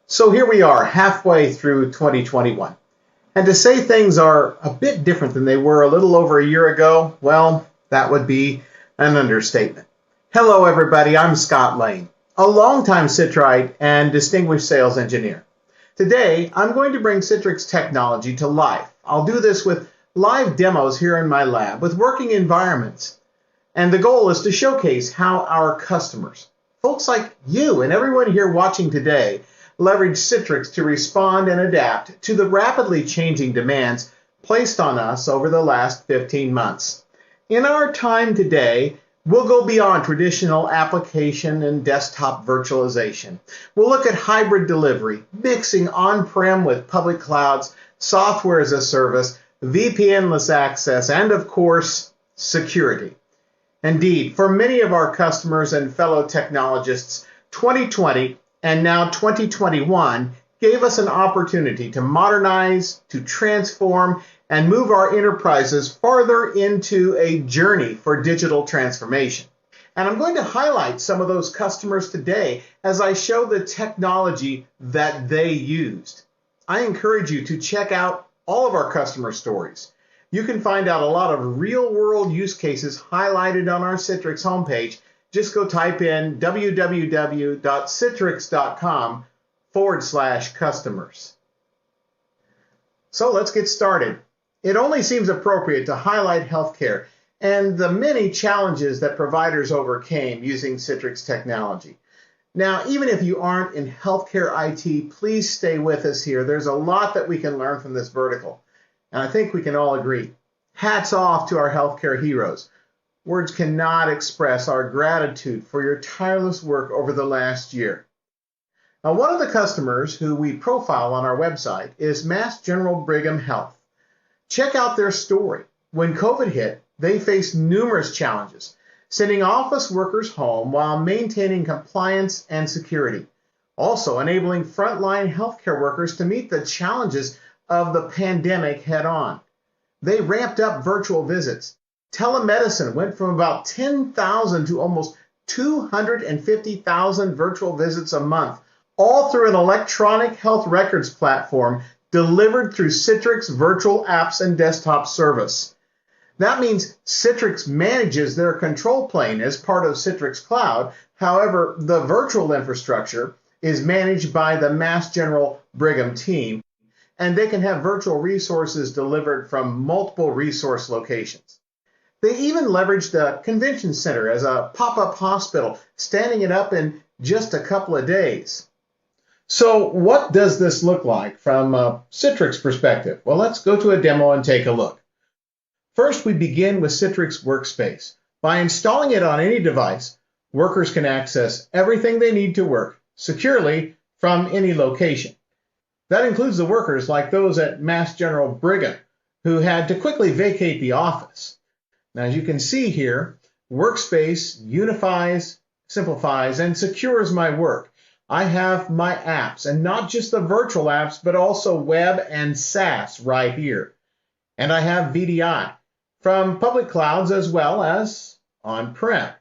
So here we are, halfway through 2021. And to say things are a bit different than they were a little over a year ago, well, that would be an understatement. Hello, everybody. I'm Scott Lane, a longtime Citrite and distinguished sales engineer. Today, I'm going to bring Citrix technology to life. I'll do this with live demos here in my lab with working environments. And the goal is to showcase how our customers, folks like you and everyone here watching today, leverage Citrix to respond and adapt to the rapidly changing demands placed on us over the last 15 months. In our time today, we'll go beyond traditional application and desktop virtualization. We'll look at hybrid delivery, mixing on-prem with public clouds, software as a service, VPN-less access, and of course, security. Indeed, for many of our customers and fellow technologists, 2020 and now 2021 gave us an opportunity to modernize, to transform, and move our enterprises farther into a journey for digital transformation. And I'm going to highlight some of those customers today as I show the technology that they used. I encourage you to check out all of our customer stories. You can find out a lot of real-world use cases highlighted on our Citrix homepage. Just go type in www.citrix.com/customers. So let's get started. It only seems appropriate to highlight healthcare and the many challenges that providers overcame using Citrix technology. Now, even if you aren't in healthcare IT, please stay with us here. There's a lot that we can learn from this vertical. And I think we can all agree. Hats off to our healthcare heroes. Words cannot express our gratitude for your tireless work over the last year. Now, one of the customers who we profile on our website is Mass General Brigham Health. Check out their story. When COVID hit, they faced numerous challenges, sending office workers home while maintaining compliance and security, also enabling frontline healthcare workers to meet the challenges of the pandemic head-on. They ramped up virtual visits. Telemedicine went from about 10,000 to almost 250,000 virtual visits a month, all through an electronic health records platform delivered through Citrix Virtual Apps and Desktop Service. That means Citrix manages their control plane as part of Citrix Cloud. However, the virtual infrastructure is managed by the Mass General Brigham team, and they can have virtual resources delivered from multiple resource locations. They even leveraged the convention center as a pop-up hospital, standing it up in just a couple of days. So what does this look like from a Citrix perspective? Well, let's go to a demo and take a look. First, we begin with Citrix Workspace. By installing it on any device, workers can access everything they need to work securely from any location. That includes the workers like those at Mass General Brigham who had to quickly vacate the office. Now, as you can see here, Workspace unifies, simplifies, and secures my work. I have my apps, and not just the virtual apps, but also web and SaaS right here. And I have VDI from public clouds as well as on-prem.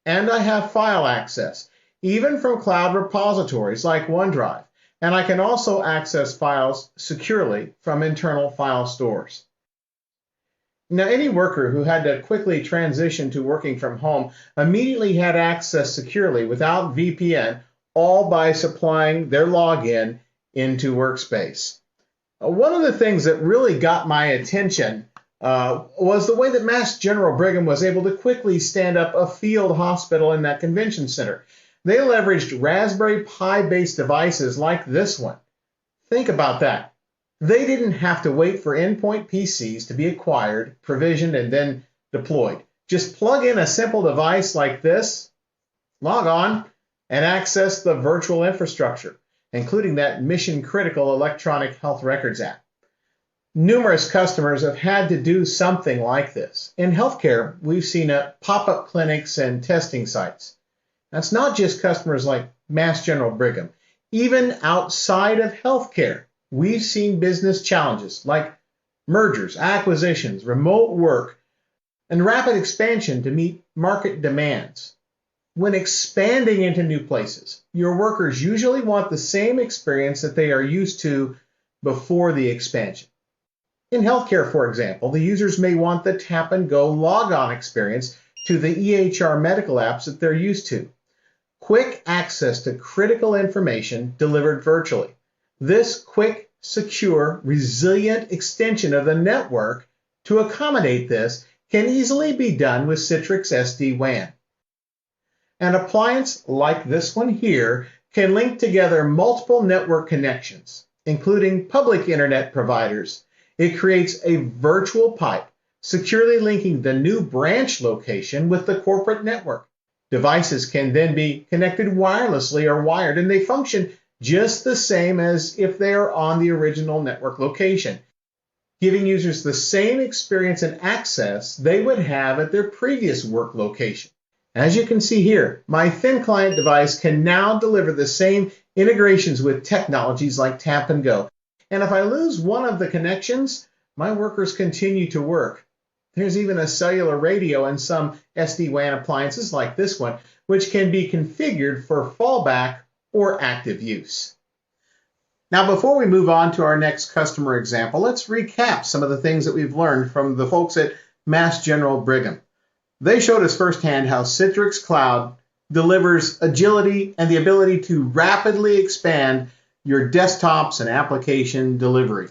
And I have file access, even from cloud repositories like OneDrive. And I can also access files securely from internal file stores. Now, any worker who had to quickly transition to working from home immediately had access securely without VPN, all by supplying their login into Workspace. One of the things that really got my attention was the way that Mass General Brigham was able to quickly stand up a field hospital in that convention center. They leveraged Raspberry Pi-based devices like this one. Think about that. They didn't have to wait for endpoint PCs to be acquired, provisioned, and then deployed. Just plug in a simple device like this, log on, and access the virtual infrastructure, including that mission-critical electronic health records app. Numerous customers have had to do something like this. In healthcare, we've seen pop-up clinics and testing sites. That's not just customers like Mass General Brigham. Even outside of healthcare, we've seen business challenges like mergers, acquisitions, remote work, and rapid expansion to meet market demands. When expanding into new places, your workers usually want the same experience that they are used to before the expansion. In healthcare, for example, the users may want the tap and go log-on experience to the EHR medical apps that they're used to. Quick access to critical information delivered virtually. This quick, secure, resilient extension of the network to accommodate this can easily be done with Citrix SD-WAN. An appliance like this one here can link together multiple network connections, including public internet providers. It creates a virtual pipe, securely linking the new branch location with the corporate network. Devices can then be connected wirelessly or wired, and they function just the same as if they are on the original network location, giving users the same experience and access they would have at their previous work location. As you can see here, my thin client device can now deliver the same integrations with technologies like tap and go. And if I lose one of the connections, my workers continue to work. There's even a cellular radio in some SD-WAN appliances like this one, which can be configured for fallback or active use. Now, before we move on to our next customer example, let's recap some of the things that we've learned from the folks at Mass General Brigham. They showed us firsthand how Citrix Cloud delivers agility and the ability to rapidly expand your desktops and application delivery.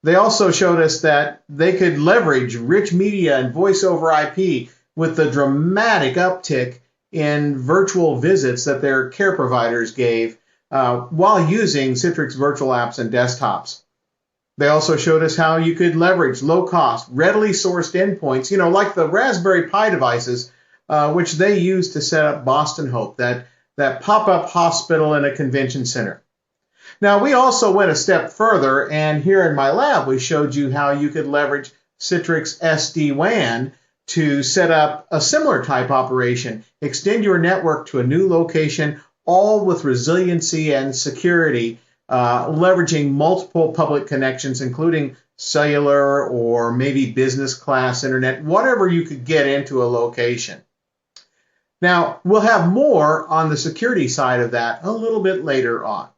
They also showed us that they could leverage rich media and voice over IP with the dramatic uptick in virtual visits that their care providers gave while using Citrix virtual apps and desktops. They also showed us how you could leverage low-cost, readily sourced endpoints, like the Raspberry Pi devices, which they used to set up Boston Hope, that pop-up hospital in a convention center. Now, we also went a step further, and here in my lab, we showed you how you could leverage Citrix SD-WAN to set up a similar type operation, extend your network to a new location, all with resiliency and security, leveraging multiple public connections, including cellular or maybe business class internet, whatever you could get into a location. Now, we'll have more on the security side of that a little bit later on.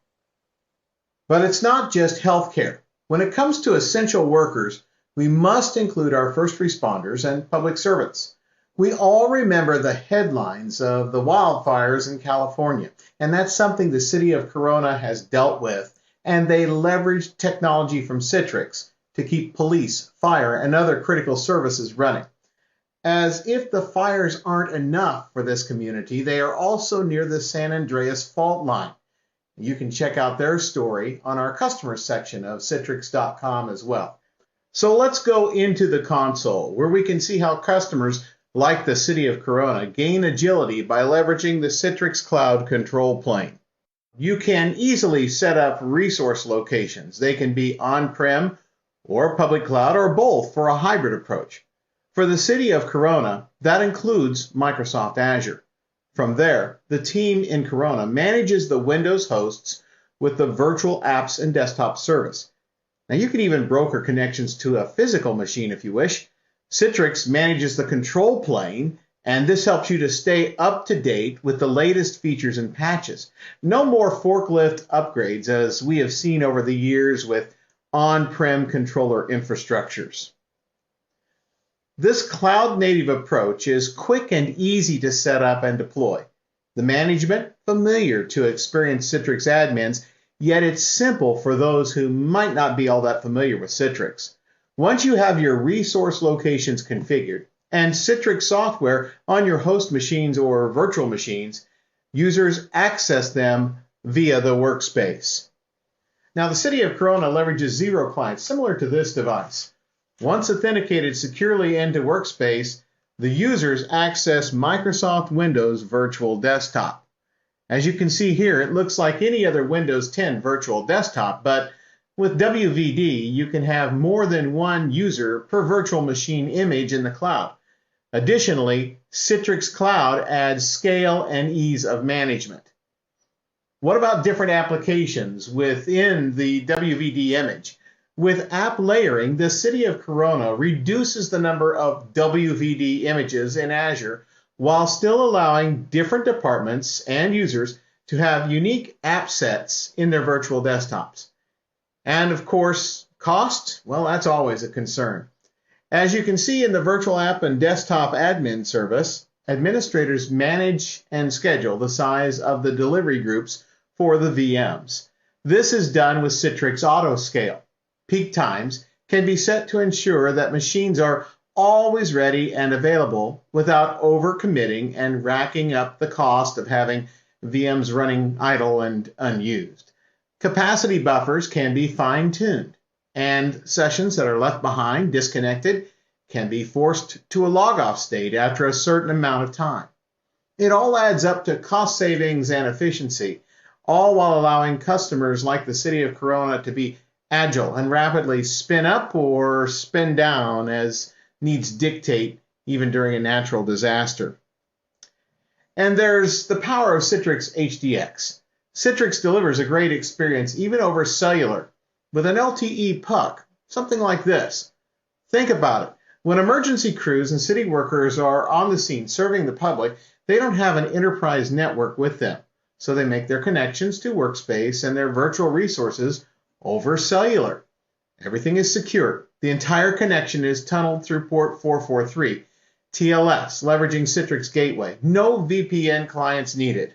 But it's not just healthcare. When it comes to essential workers, we must include our first responders and public servants. We all remember the headlines of the wildfires in California, and that's something the city of Corona has dealt with, and they leveraged technology from Citrix to keep police, fire, and other critical services running. As if the fires aren't enough for this community, they are also near the San Andreas fault line. You can check out their story on our customers section of citrix.com as well. So let's go into the console where we can see how customers like the city of Corona gain agility by leveraging the Citrix Cloud control plane. You can easily set up resource locations. They can be on-prem or public cloud or both for a hybrid approach. For the city of Corona, that includes Microsoft Azure. From there, the team in Corona manages the Windows hosts with the virtual apps and desktop service. Now, you can even broker connections to a physical machine if you wish. Citrix manages the control plane, and this helps you to stay up to date with the latest features and patches. No more forklift upgrades, as we have seen over the years with on-prem controller infrastructures. This cloud-native approach is quick and easy to set up and deploy. The management, familiar to experienced Citrix admins, yet it's simple for those who might not be all that familiar with Citrix. Once you have your resource locations configured and Citrix software on your host machines or virtual machines, users access them via the Workspace. Now, the city of Corona leverages Zero clients similar to this device. Once authenticated securely into Workspace, the users access Microsoft Windows Virtual Desktop. As you can see here, it looks like any other Windows 10 virtual desktop, but with WVD, you can have more than one user per virtual machine image in the cloud. Additionally, Citrix Cloud adds scale and ease of management. What about different applications within the WVD image? With app layering, the city of Corona reduces the number of WVD images in Azure while still allowing different departments and users to have unique app sets in their virtual desktops. And of course, cost, well, that's always a concern. As you can see in the virtual app and desktop admin service, administrators manage and schedule the size of the delivery groups for the VMs. This is done with Citrix AutoScale. Peak times can be set to ensure that machines are always ready and available without overcommitting and racking up the cost of having VMs running idle and unused. Capacity buffers can be fine-tuned, and sessions that are left behind, disconnected, can be forced to a log-off state after a certain amount of time. It all adds up to cost savings and efficiency, all while allowing customers like the City of Corona to be agile and rapidly spin up or spin down as needs dictate, even during a natural disaster. And there's the power of Citrix HDX. Citrix delivers a great experience even over cellular with an LTE puck, something like this. Think about it. When emergency crews and city workers are on the scene serving the public, they don't have an enterprise network with them, so they make their connections to Workspace and their virtual resources over cellular. Everything is secure. The entire connection is tunneled through port 443, TLS, leveraging Citrix Gateway. No VPN clients needed.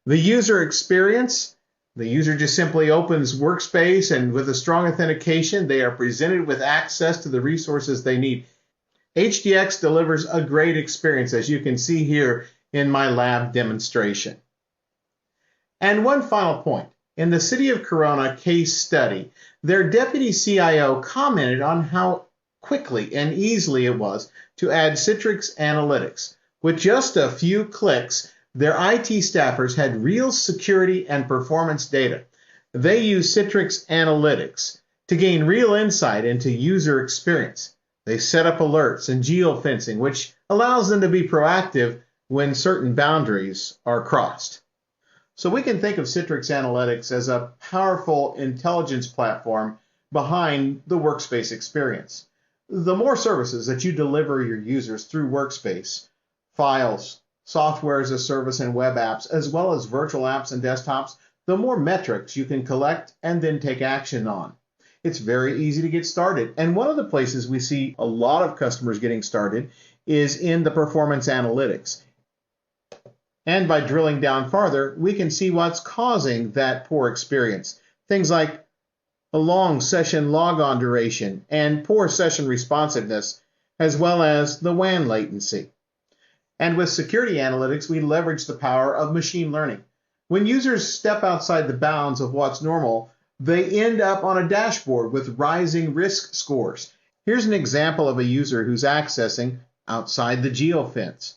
The user experience, the user just simply opens Workspace, and with a strong authentication, they are presented with access to the resources they need. HDX delivers a great experience, as you can see here in my lab demonstration. And one final point. In the City of Corona case study, their deputy CIO commented on how quickly and easily it was to add Citrix Analytics. With just a few clicks, their IT staffers had real security and performance data. They used Citrix Analytics to gain real insight into user experience. They set up alerts and geofencing, which allows them to be proactive when certain boundaries are crossed. So we can think of Citrix Analytics as a powerful intelligence platform behind the Workspace experience. The more services that you deliver your users through Workspace, files, software as a service and web apps, as well as virtual apps and desktops, the more metrics you can collect and then take action on. It's very easy to get started. And one of the places we see a lot of customers getting started is in the performance analytics. And by drilling down farther, we can see what's causing that poor experience. Things like a long session logon duration and poor session responsiveness, as well as the WAN latency. And with security analytics, we leverage the power of machine learning. When users step outside the bounds of what's normal, they end up on a dashboard with rising risk scores. Here's an example of a user who's accessing outside the geofence.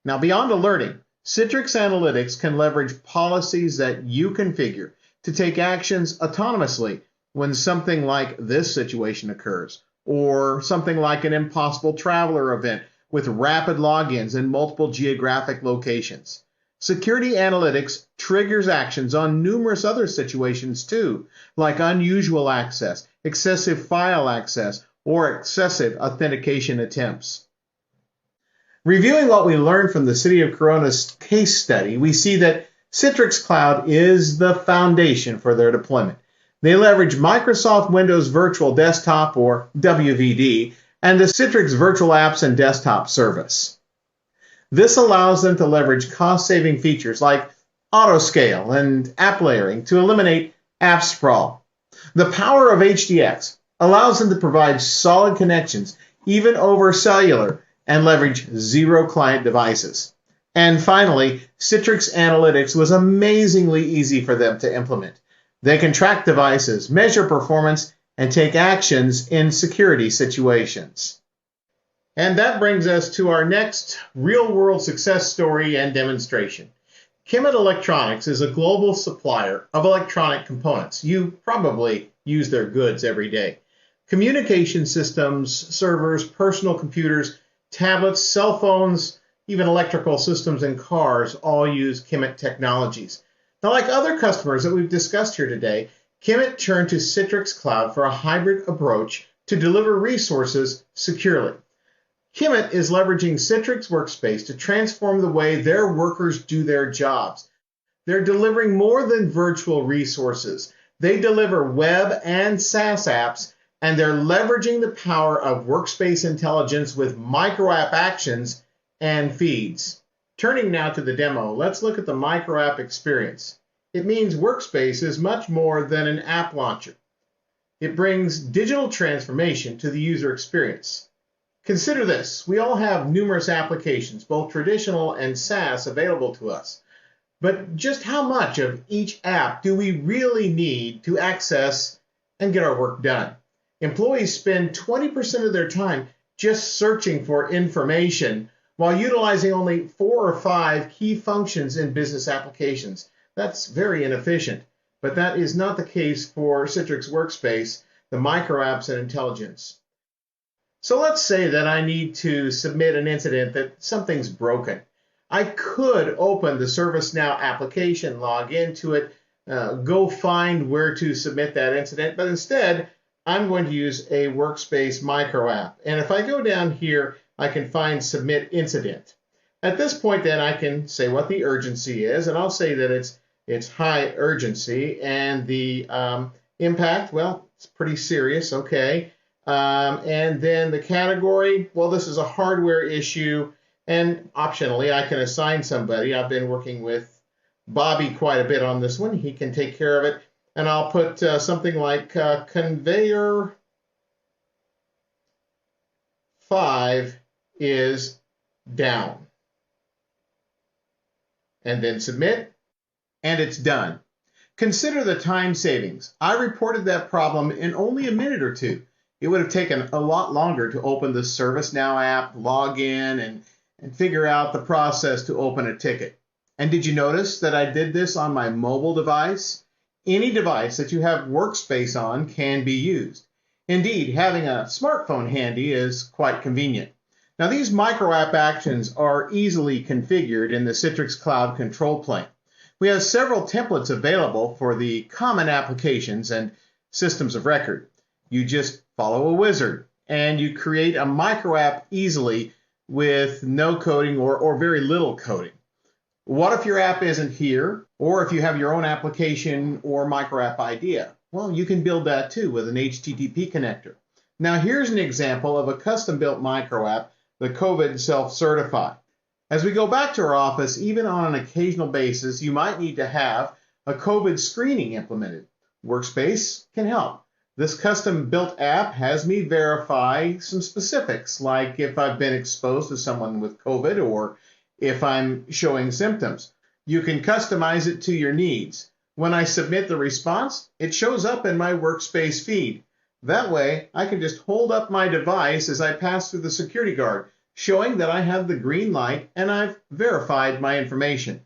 Now, beyond alerting, Citrix Analytics can leverage policies that you configure to take actions autonomously when something like this situation occurs, or something like an impossible traveler event with rapid logins in multiple geographic locations. Security Analytics triggers actions on numerous other situations too, like unusual access, excessive file access, or excessive authentication attempts. Reviewing what we learned from the City of Corona's case study, we see that Citrix Cloud is the foundation for their deployment. They leverage Microsoft Windows Virtual Desktop, or WVD, and the Citrix Virtual Apps and Desktop service. This allows them to leverage cost-saving features like autoscale and app layering to eliminate app sprawl. The power of HDX allows them to provide solid connections, even over cellular, and leverage zero client devices. And finally, Citrix Analytics was amazingly easy for them to implement. They can track devices, measure performance, and take actions in security situations. And that brings us to our next real-world success story and demonstration. Kimit Electronics is a global supplier of electronic components. You probably use their goods every day. Communication systems, servers, personal computers, tablets, cell phones, even electrical systems and cars all use Kimit technologies. Now, like other customers that we've discussed here today, Kimit turned to Citrix Cloud for a hybrid approach to deliver resources securely. Kimit is leveraging Citrix Workspace to transform the way their workers do their jobs. They're delivering more than virtual resources. They deliver web and SaaS apps, and they're leveraging the power of Workspace intelligence with micro app actions and feeds. Turning now to the demo, let's look at the micro app experience. It means Workspace is much more than an app launcher. It brings digital transformation to the user experience. Consider this. We all have numerous applications, both traditional and SaaS, available to us. But just how much of each app do we really need to access and get our work done? Employees spend 20% of their time just searching for information while utilizing only 4 or 5 key functions in business applications. That's very inefficient, but that is not the case for Citrix Workspace, the micro apps and intelligence. So let's say that I need to submit an incident that something's broken. I could open the ServiceNow application, log into it, go find where to submit that incident, but instead I'm going to use a Workspace micro app. And if I go down here, I can find Submit Incident. At this point then I can say what the urgency is, and I'll say that it's high urgency, and the impact, well, it's pretty serious, okay. And then the category, well, this is a hardware issue, and optionally I can assign somebody. I've been working with Bobby quite a bit on this one. He can take care of it, and I'll put something like conveyor 5 is down, and then submit, and it's done. Consider the time savings. I reported that problem in only a minute or two. It would have taken a lot longer to open the ServiceNow app, log in, and figure out the process to open a ticket. And did you notice that I did this on my mobile device? Any device that you have Workspace on can be used. Indeed, having a smartphone handy is quite convenient. Now, these micro app actions are easily configured in the Citrix Cloud control plane. We have several templates available for the common applications and systems of record. You just follow a wizard, and you create a micro app easily with no coding or very little coding. What if your app isn't here, or if you have your own application or micro app idea? Well, you can build that too with an HTTP connector. Now, here's an example of a custom-built micro app, the COVID Self-Certify. As we go back to our office, even on an occasional basis, you might need to have a COVID screening implemented. Workspace can help. This custom-built app has me verify some specifics, like if I've been exposed to someone with COVID or if I'm showing symptoms. You can customize it to your needs. When I submit the response, it shows up in my Workspace feed. That way, I can just hold up my device as I pass through the security guard, showing that I have the green light and I've verified my information.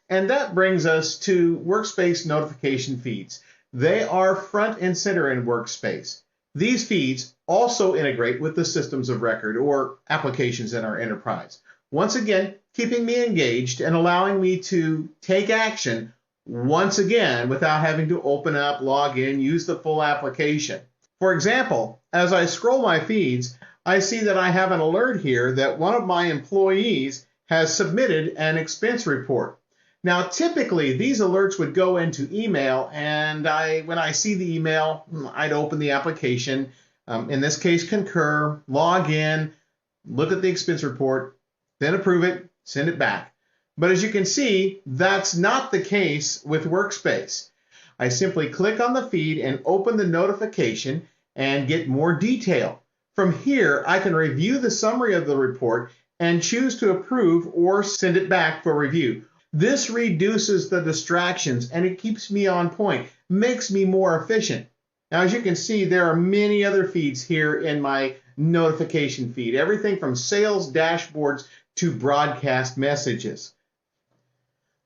And that brings us to Workspace notification feeds. They are front and center in Workspace. These feeds also integrate with the systems of record or applications in our enterprise. Once again, keeping me engaged and allowing me to take action once again without having to open up, log in, use the full application. For example, as I scroll my feeds, I see that I have an alert here that one of my employees has submitted an expense report. Now, typically, these alerts would go into email, and when I see the email, I'd open the application, in this case, concur, log in, look at the expense report, then approve it, send it back. But as you can see, that's not the case with Workspace. I simply click on the feed and open the notification and get more detail. From here, I can review the summary of the report and choose to approve or send it back for review. This reduces the distractions and it keeps me on point, makes me more efficient. Now, as you can see, there are many other feeds here in my notification feed, everything from sales dashboards to broadcast messages.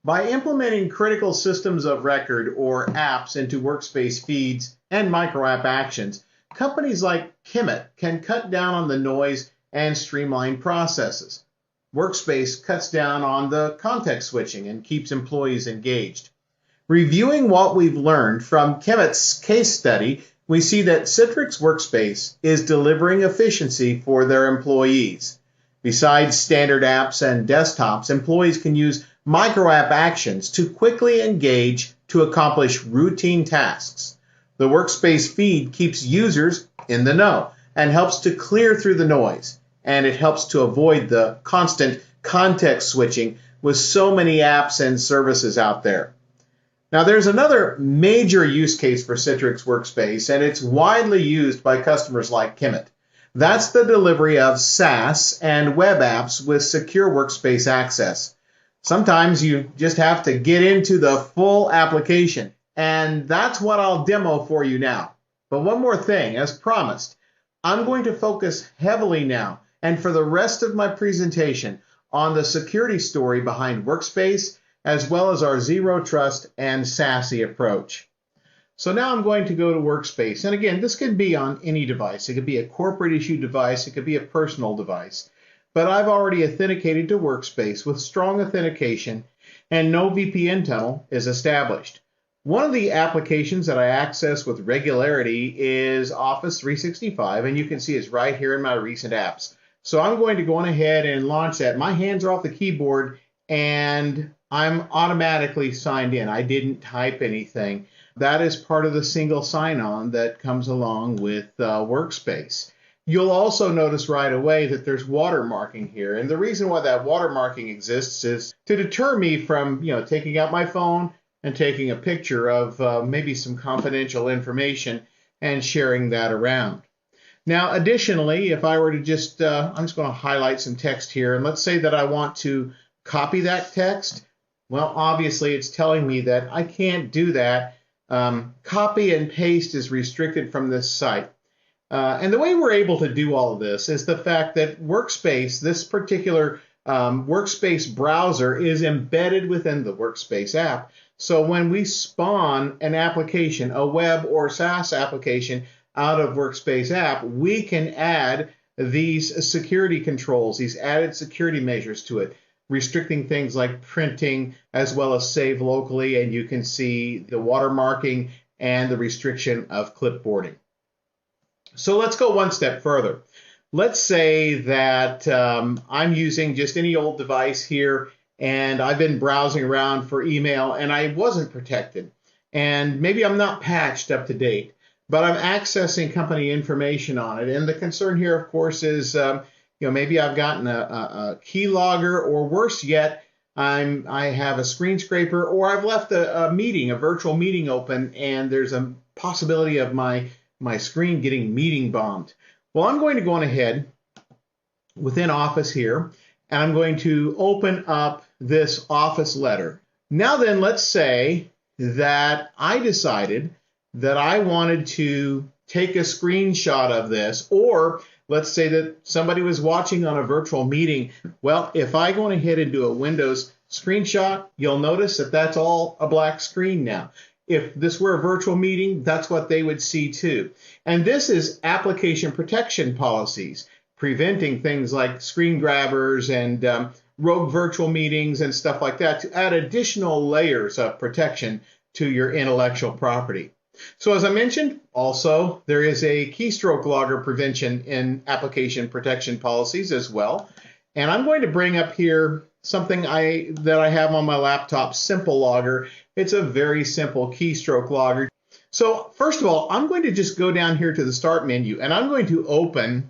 By implementing critical systems of record or apps into Workspace feeds and micro app actions, companies like Kimit can cut down on the noise and streamline processes. Workspace cuts down on the context switching and keeps employees engaged. Reviewing what we've learned from Kimit's case study, we see that Citrix Workspace is delivering efficiency for their employees. Besides standard apps and desktops, employees can use micro app actions to quickly engage to accomplish routine tasks. The Workspace feed keeps users in the know and helps to clear through the noise, and it helps to avoid the constant context switching with so many apps and services out there. Now, there's another major use case for Citrix Workspace, and it's widely used by customers like Kimit. That's the delivery of SaaS and web apps with secure workspace access. Sometimes you just have to get into the full application, and that's what I'll demo for you now. But one more thing, as promised, I'm going to focus heavily now and for the rest of my presentation on the security story behind Workspace, as well as our Zero Trust and SASE approach. So now I'm going to go to Workspace. And again, this can be on any device. It could be a corporate issue device. It could be a personal device. But I've already authenticated to Workspace with strong authentication, and no VPN tunnel is established. One of the applications that I access with regularity is Office 365, and you can see it's right here in my recent apps. So I'm going to go on ahead and launch that. My hands are off the keyboard, and I'm automatically signed in. I didn't type anything. That is part of the single sign-on that comes along with Workspace. You'll also notice right away that there's watermarking here. And the reason why that watermarking exists is to deter me from, taking out my phone and taking a picture of maybe some confidential information and sharing that around. Now, additionally, if I were to just, I'm just going to highlight some text here. And let's say that I want to copy that text. Well, obviously, it's telling me that I can't do that. Copy and paste is restricted from this site. And the way we're able to do all of this is the fact that Workspace, this particular Workspace browser, is embedded within the Workspace app. So when we spawn an application, a web or SaaS application out of Workspace app, we can add these security controls, these added security measures to it, restricting things like printing as well as save locally, and you can see the watermarking and the restriction of clipboarding. So let's go one step further. Let's say that I'm using just any old device here, and I've been browsing around for email, and I wasn't protected. And maybe I'm not patched up to date, but I'm accessing company information on it. And the concern here, of course, is maybe I've gotten a keylogger, or worse yet, I have a screen scraper, or I've left a meeting, a virtual meeting open, and there's a possibility of my screen getting meeting bombed. Well, I'm going to go on ahead within Office here, and I'm going to open up this Office letter. Now then, let's say that I decided that I wanted to take a screenshot of this, or let's say that somebody was watching on a virtual meeting. Well, if I go ahead and do a Windows screenshot, you'll notice that that's all a black screen now. If this were a virtual meeting, that's what they would see too. And this is application protection policies, preventing things like screen grabbers and rogue virtual meetings and stuff like that, to add additional layers of protection to your intellectual property. So as I mentioned, also, there is a keystroke logger prevention in application protection policies as well. And I'm going to bring up here something that I have on my laptop, Simple Logger. It's a very simple keystroke logger. So first of all, I'm going to just go down here to the Start menu, and I'm going to open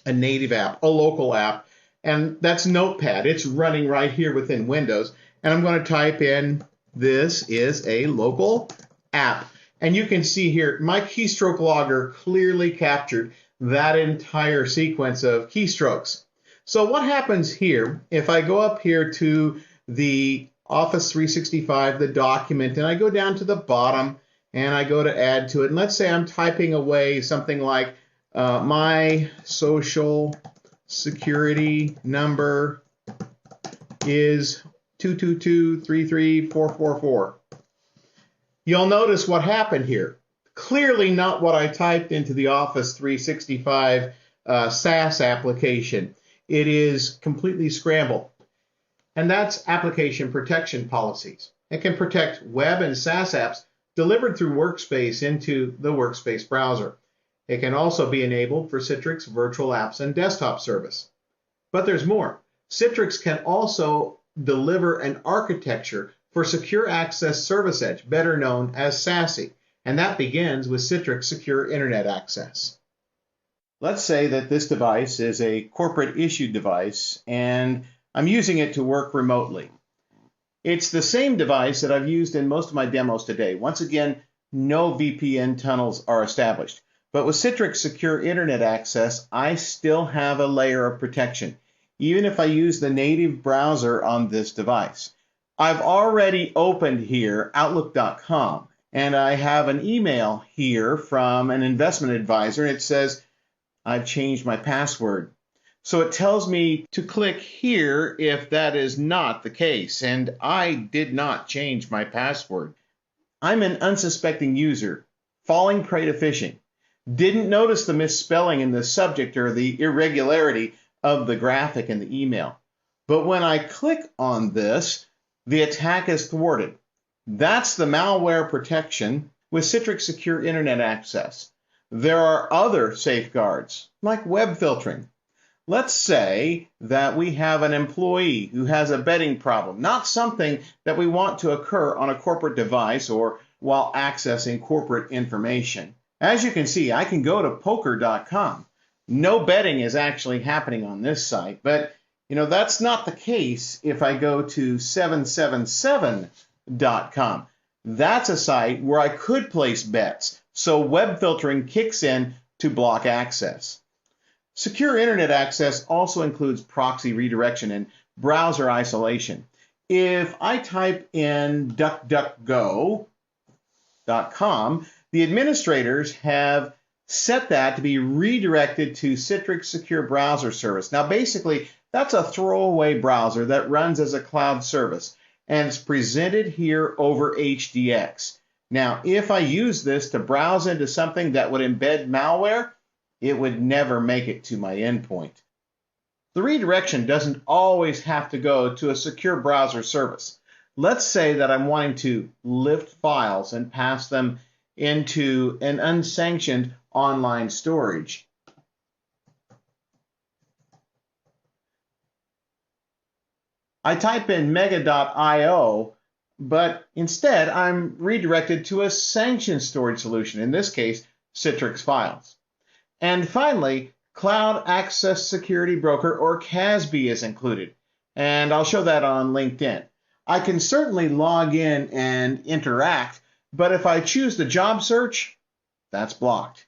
a native app, a local app, and that's Notepad. It's running right here within Windows. And I'm going to type in, this is a local app. And you can see here, my keystroke logger clearly captured that entire sequence of keystrokes. So what happens here, if I go up here to the Office 365, the document, and I go down to the bottom and I go to add to it, and let's say I'm typing away something like my social security number is 222-33444. You'll notice what happened here. Clearly not what I typed into the Office 365 SaaS application. It is completely scrambled. And that's application protection policies. It can protect web and SaaS apps delivered through Workspace into the Workspace browser. It can also be enabled for Citrix virtual apps and desktop service. But there's more. Citrix can also deliver an architecture for Secure Access Service Edge, better known as SASE, and that begins with Citrix Secure Internet Access. Let's say that this device is a corporate issued device and I'm using it to work remotely. It's the same device that I've used in most of my demos today. Once again, no VPN tunnels are established. But with Citrix Secure Internet Access, I still have a layer of protection, even if I use the native browser on this device. I've already opened here Outlook.com, and I have an email here from an investment advisor, and it says, I've changed my password. So it tells me to click here if that is not the case, and I did not change my password. I'm an unsuspecting user, falling prey to phishing. Didn't notice the misspelling in the subject or the irregularity of the graphic in the email. But when I click on this, the attack is thwarted. That's the malware protection with Citrix Secure Internet Access. There are other safeguards, like web filtering. Let's say that we have an employee who has a betting problem, not something that we want to occur on a corporate device or while accessing corporate information. As you can see, I can go to poker.com. No betting is actually happening on this site, but that's not the case if I go to 777.com. That's a site where I could place bets, so web filtering kicks in to block access. Secure Internet Access also includes proxy redirection and browser isolation. If I type in duckduckgo.com, the administrators have set that to be redirected to Citrix Secure Browser Service. Now, basically, that's a throwaway browser that runs as a cloud service, and it's presented here over HDX. Now, if I use this to browse into something that would embed malware, it would never make it to my endpoint. The redirection doesn't always have to go to a secure browser service. Let's say that I'm wanting to lift files and pass them into an unsanctioned online storage. I type in mega.io, but instead I'm redirected to a sanctioned storage solution, in this case, Citrix Files. And finally, Cloud Access Security Broker, or CASB, is included, and I'll show that on LinkedIn. I can certainly log in and interact, but if I choose the job search, that's blocked.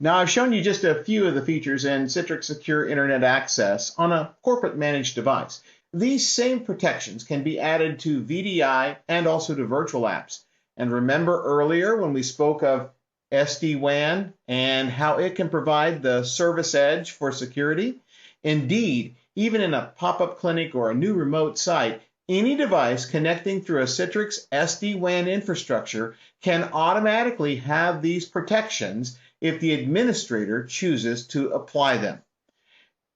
Now, I've shown you just a few of the features in Citrix Secure Internet Access on a corporate managed device. These same protections can be added to VDI and also to virtual apps. And remember earlier when we spoke of SD-WAN and how it can provide the service edge for security? Indeed, even in a pop-up clinic or a new remote site, any device connecting through a Citrix SD-WAN infrastructure can automatically have these protections if the administrator chooses to apply them.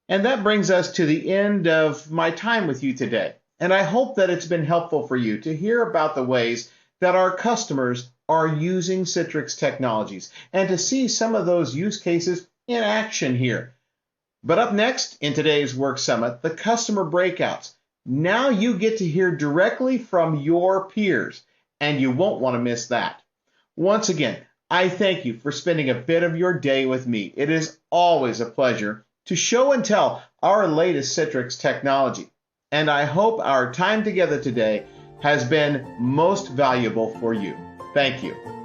And that brings us to the end of my time with you today. And I hope that it's been helpful for you to hear about the ways that our customers are using Citrix technologies and to see some of those use cases in action here. But up next in today's Work Summit, the customer breakouts. Now you get to hear directly from your peers, and you won't want to miss that. Once again, I thank you for spending a bit of your day with me. It is always a pleasure to show and tell our latest Citrix technology, and I hope our time together today has been most valuable for you. Thank you.